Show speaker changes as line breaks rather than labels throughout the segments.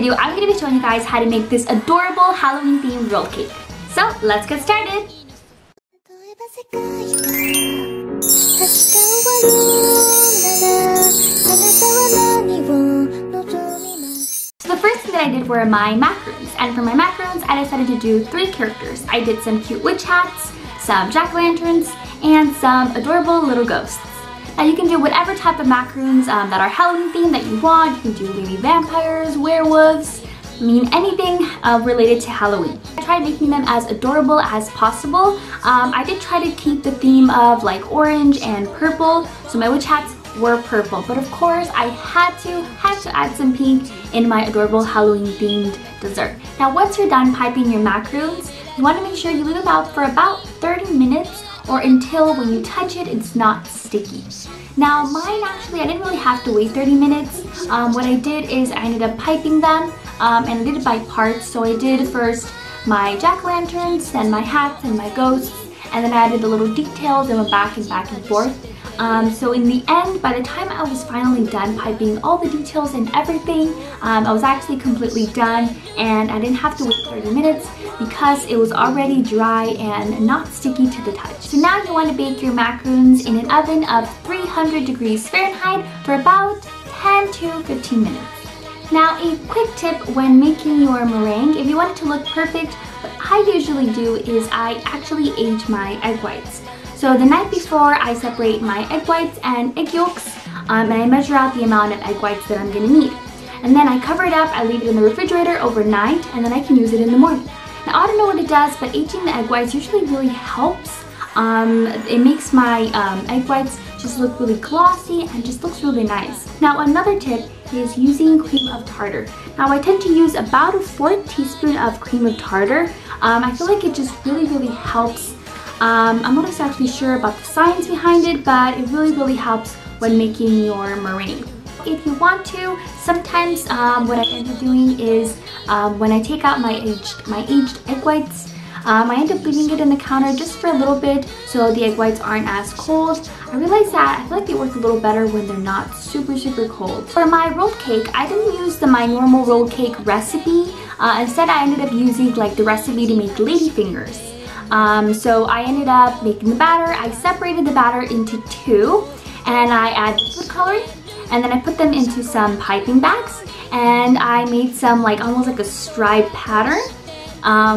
video, I'm going to be showing you guys how to make this adorable Halloween themed roll cake. So let's get started! So the first thing that I did were my macarons, and for my macarons I decided to do 3 characters. I did some cute witch hats, some jack-o'-lanterns, and some adorable little ghosts. Now you can do whatever type of macarons that are Halloween themed that you want. You can do maybe vampires, werewolves, anything related to Halloween. I tried making them as adorable as possible. I did try to keep the theme of like orange and purple, so my witch hats were purple, but of course I had to add some pink in my adorable Halloween themed dessert. Now once you're done piping your macarons, you want to make sure you leave them out for about 30 minutes or until when you touch it, it's not sticky. Now mine actually, I didn't really have to wait 30 minutes. What I did is I ended up piping them and I did it by parts. So I did first my jack-o'-lanterns, then my hats and my ghosts, and then I added the little details and went back and forth. So in the end, by the time I was finally done piping all the details and everything, I was actually completely done and I didn't have to wait 30 minutes because it was already dry and not sticky to the touch. So now you want to bake your macarons in an oven of 300 degrees Fahrenheit for about 10 to 15 minutes. Now a quick tip when making your meringue, if you want it to look perfect, what I usually do is I actually age my egg whites. So the night before, I separate my egg whites and egg yolks, and I measure out the amount of egg whites that I'm going to need. And then I cover it up, I leave it in the refrigerator overnight, and then I can use it in the morning. Now I don't know what it does, but aging the egg whites usually really helps. It makes my egg whites just look really glossy and just looks really nice. Now another tip is using cream of tartar. Now I tend to use about a 4th teaspoon of cream of tartar. I feel like it just really helps. I'm not exactly sure about the science behind it, but it really helps when making your meringue. If you want to, sometimes what I end up doing is when I take out my aged egg whites, I end up leaving it in the counter just for a little bit so the egg whites aren't as cold. I realize that I feel like they work a little better when they're not super cold. For my rolled cake, I didn't use my normal rolled cake recipe. Instead, I ended up using like the recipe to make lady fingers. So I ended up making the batter. I separated the batter into 2 and I added food coloring and then I put them into some piping bags and I made some like almost like a stripe pattern,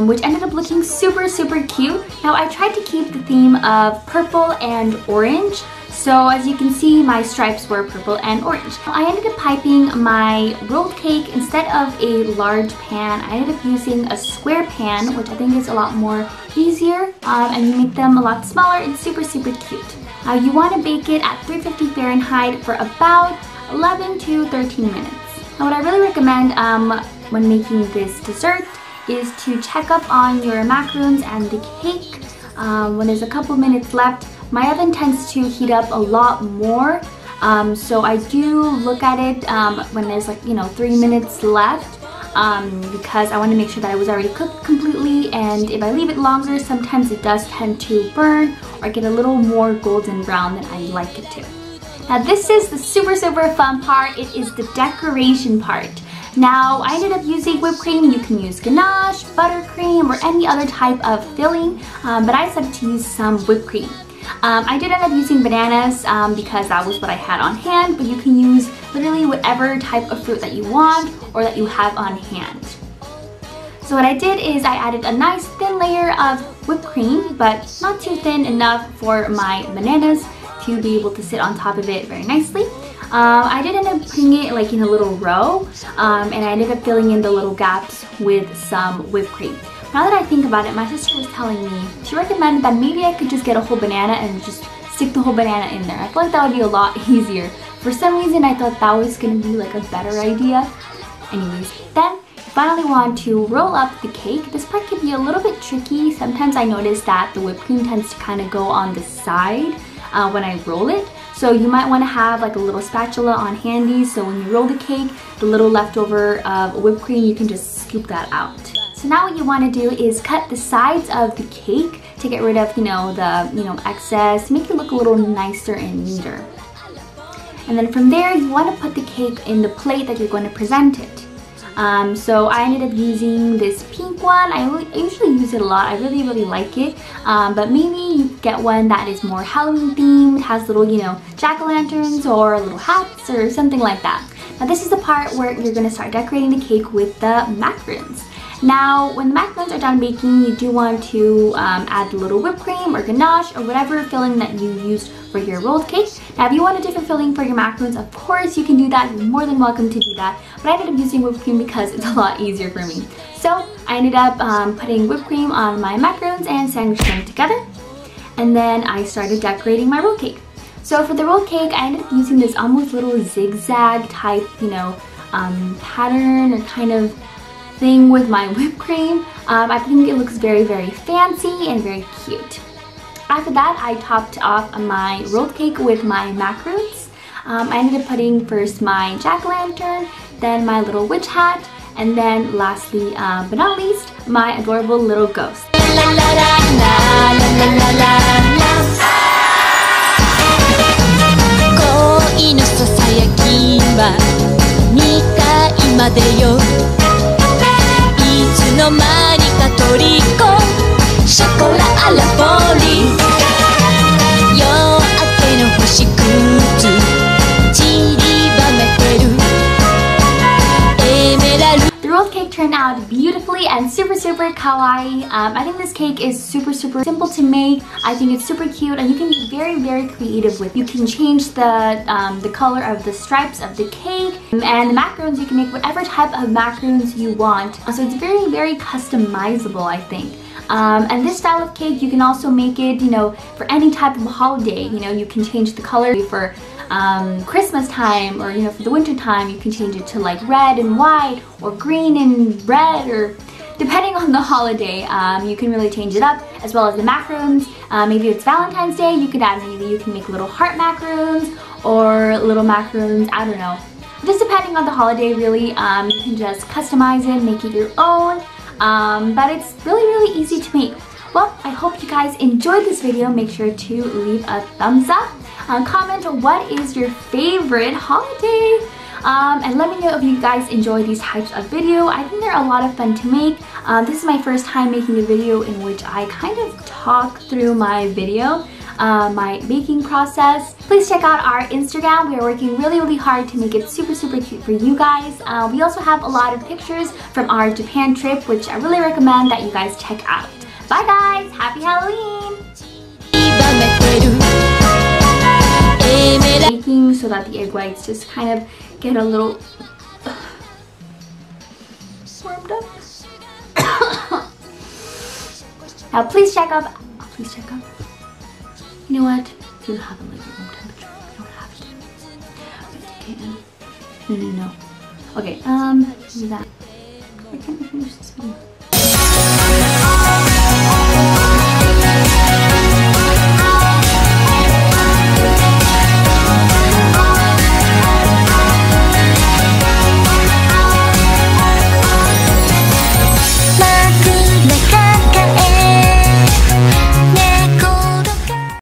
which ended up looking super cute. Now I tried to keep the theme of purple and orange. So as you can see, my stripes were purple and orange. I ended up piping my rolled cake instead of a large pan. I ended up using a square pan, which I think is a lot more easier, and you make them a lot smaller and super cute. Now you want to bake it at 350 Fahrenheit for about 11 to 13 minutes. Now what I really recommend when making this dessert is to check up on your macarons and the cake when there's a couple minutes left. My oven tends to heat up a lot more, so I do look at it when there's like 3 minutes left because I want to make sure that it was already cooked completely, and if I leave it longer sometimes it does tend to burn or get a little more golden brown than I like it to. Now this is the super fun part. It is the decoration part. Now I ended up using whipped cream. You can use ganache, buttercream, or any other type of filling, but I decided to use some whipped cream. I did end up using bananas because that was what I had on hand, but you can use literally whatever type of fruit that you want or that you have on hand. So what I did is I added a nice thin layer of whipped cream, but not too thin enough for my bananas to be able to sit on top of it very nicely. I did end up putting it like in a little row, and I ended up filling in the little gaps with some whipped cream. Now that I think about it, my sister was telling me, she recommended that maybe I could just get a whole banana and just stick the whole banana in there. I feel like that would be a lot easier. For some reason, I thought that was going to be like a better idea. Anyways, then finally want to roll up the cake. This part can be a little bit tricky. Sometimes I notice that the whipped cream tends to kind of go on the side when I roll it. So you might want to have like a little spatula on handy, so when you roll the cake, the little leftover of whipped cream, you can just scoop that out. So now what you want to do is cut the sides of the cake to get rid of, the excess, make it look a little nicer and neater. And then from there, you want to put the cake in the plate that you're going to present it. So I ended up using this pink one. I usually use it a lot. I really like it. But maybe you get one that is more Halloween themed, has little, you know, jack-o'-lanterns or little hats or something like that. Now this is the part where you're going to start decorating the cake with the macarons. Now, when the macarons are done baking, you do want to add a little whipped cream or ganache or whatever filling that you used for your rolled cake. Now, if you want a different filling for your macarons, of course you can do that. You're more than welcome to do that. But I ended up using whipped cream because it's a lot easier for me. So I ended up putting whipped cream on my macarons and sandwiched them together. And then I started decorating my rolled cake. So for the rolled cake, I ended up using this almost little zigzag type, you know, pattern or kind of thing with my whipped cream. I think it looks very fancy and very cute. After that, I topped off my rolled cake with my macarons. I ended up putting first my jack-o'-lantern, then my little witch hat, and then lastly, but not least, my adorable little ghost. The rolled cake turned out beautifully and super kawaii. I think this cake is super simple to make. I think it's super cute and you can be very creative with. You can change the color of the stripes of the cake, and the macarons you can make whatever type of macarons you want. So it's very customizable, I think. And this style of cake, you can also make it, you know, for any type of holiday. You know, you can change the color for Christmas time, or, you know, for the winter time, you can change it to like red and white or green and red, or depending on the holiday, you can really change it up, as well as the macarons. Maybe it's Valentine's Day, you could add, maybe you can make little heart macarons or little macarons, I don't know. Just depending on the holiday, really, you can just customize it, make it your own. But it's really easy to make. Well, I hope you guys enjoyed this video. Make sure to leave a thumbs up. Comment what is your favorite holiday. And let me know if you guys enjoy these types of video. I think they're a lot of fun to make. This is my first time making a video in which I kind of talk through my video, my baking process. Please check out our Instagram. We are working really hard to make it super cute for you guys. We also have a lot of pictures from our Japan trip, which I really recommend that you guys check out. Bye guys! Happy Halloween! Baking so that the egg whites just kind of get a little warmed up. Now please check up. You know what? If you have a like room temperature, you don't have to. But you can. No. Okay, do that. Why can't I finish this video?